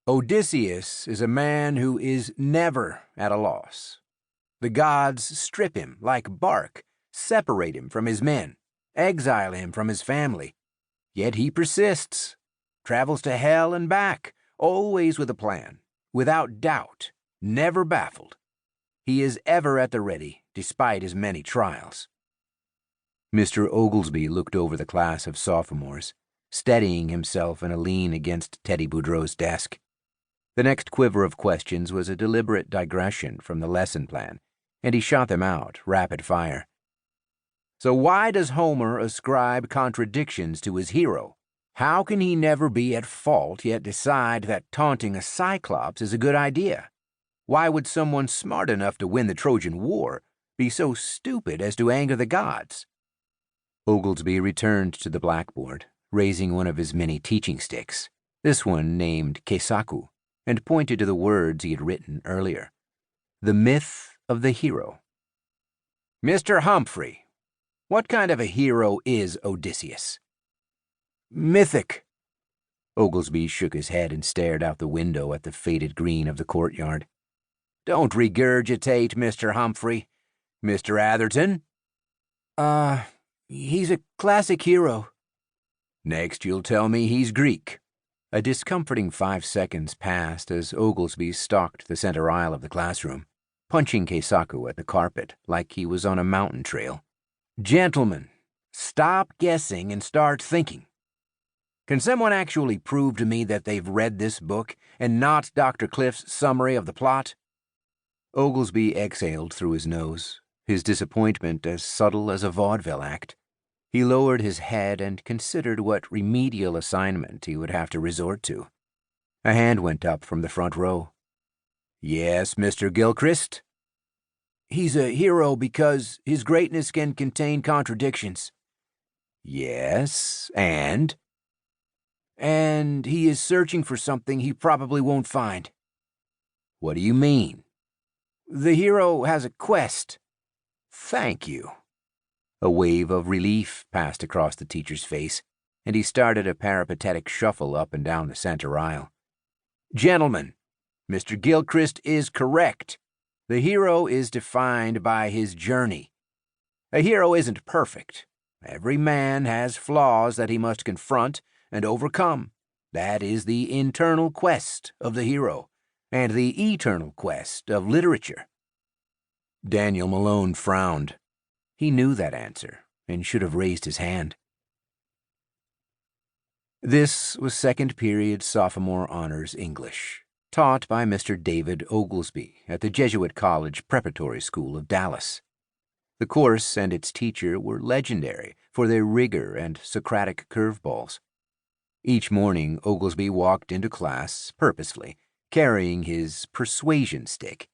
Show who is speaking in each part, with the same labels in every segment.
Speaker 1: Odysseus is a man who is never at a loss. The gods strip him like bark, separate him from his men, exile him from his family. Yet he persists, travels to hell and back, always with a plan, without doubt, never baffled. He is ever at the ready, despite his many trials. Mr. Oglesby looked over the class of sophomores, steadying himself in a lean against Teddy Boudreau's desk. The next quiver of questions was a deliberate digression from the lesson plan, and he shot them out, rapid fire. So why does Homer ascribe contradictions to his hero? How can he never be at fault yet decide that taunting a Cyclops is a good idea? Why would someone smart enough to win the Trojan War be so stupid as to anger the gods? Oglesby returned to the blackboard, raising one of his many teaching sticks, this one named Keisaku, and pointed to the words he had written earlier. The myth of the hero. Mr. Humphrey, what kind of a hero is Odysseus? Mythic. Oglesby shook his head and stared out the window at the faded green of the courtyard. Don't regurgitate, Mr. Humphrey. Mr. Atherton? He's a classic hero. Next you'll tell me he's Greek. A discomforting 5 seconds passed as Oglesby stalked the center aisle of the classroom, punching Keisaku at the carpet like he was on a mountain trail. Gentlemen, stop guessing and start thinking. Can someone actually prove to me that they've read this book and not Dr. Cliff's summary of the plot? Oglesby exhaled through his nose, his disappointment as subtle as a vaudeville act. He lowered his head and considered what remedial assignment he would have to resort to. A hand went up from the front row. Yes, Mr. Gilchrist? He's a hero because his greatness can contain contradictions. Yes, and? And he is searching for something he probably won't find. What do you mean? The hero has a quest. Thank you. A wave of relief passed across the teacher's face, and he started a peripatetic shuffle up and down the center aisle. Gentlemen, Mr. Gilchrist is correct. The hero is defined by his journey. A hero isn't perfect. Every man has flaws that he must confront and overcome. That is the internal quest of the hero, and the eternal quest of literature. Daniel Malone frowned. He knew that answer, and should have raised his hand. This was second period sophomore honors English, taught by Mr. David Oglesby at the Jesuit College Preparatory School of Dallas. The course and its teacher were legendary for their rigor and Socratic curveballs. Each morning, Oglesby walked into class purposefully, carrying his persuasion stick.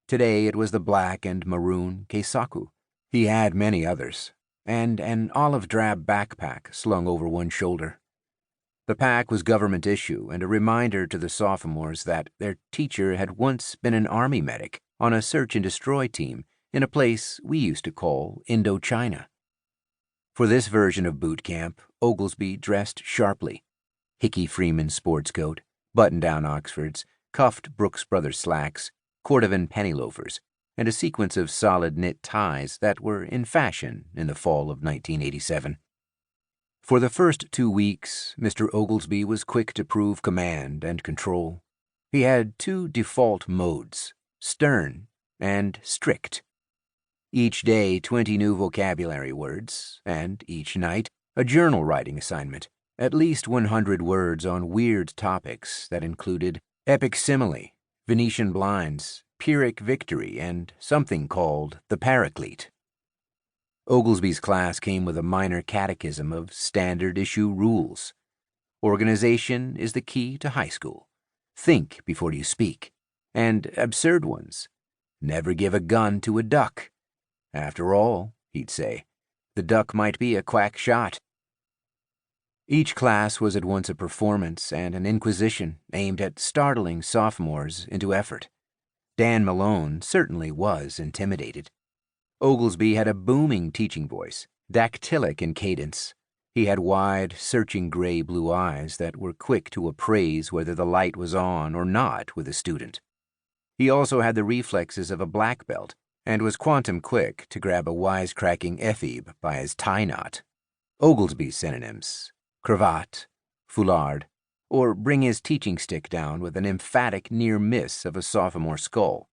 Speaker 1: Today it was the black and maroon Keisaku. He had many others, and an olive-drab backpack slung over one shoulder. The pack was government issue and a reminder to the sophomores that their teacher had once been an army medic on a search and destroy team in a place we used to call Indochina. For this version of boot camp, Oglesby dressed sharply. Hickey Freeman sports coat, button-down Oxfords, cuffed Brooks Brothers slacks, cordovan penny loafers, and a sequence of solid knit ties that were in fashion in the fall of 1987. For the first 2 weeks, Mr. Oglesby was quick to prove command and control. He had 2 default modes, stern and strict. Each day 20 new vocabulary words, and each night a journal writing assignment, at least 100 words on weird topics that included epic simile, Venetian blinds, Pyrrhic victory, and something called the Paraclete. Oglesby's class came with a minor catechism of standard issue rules. Organization is the key to high school. Think before you speak. And absurd ones. Never give a gun to a duck. After all, he'd say, the duck might be a quack shot. Each class was at once a performance and an inquisition aimed at startling sophomores into effort. Dan Malone certainly was intimidated. Oglesby had a booming teaching voice, dactylic in cadence. He had wide, searching gray-blue eyes that were quick to appraise whether the light was on or not with a student. He also had the reflexes of a black belt and was quantum quick to grab a wisecracking ephebe by his tie knot. Oglesby's synonyms: cravat, foulard, or bring his teaching stick down with an emphatic near miss of a sophomore skull.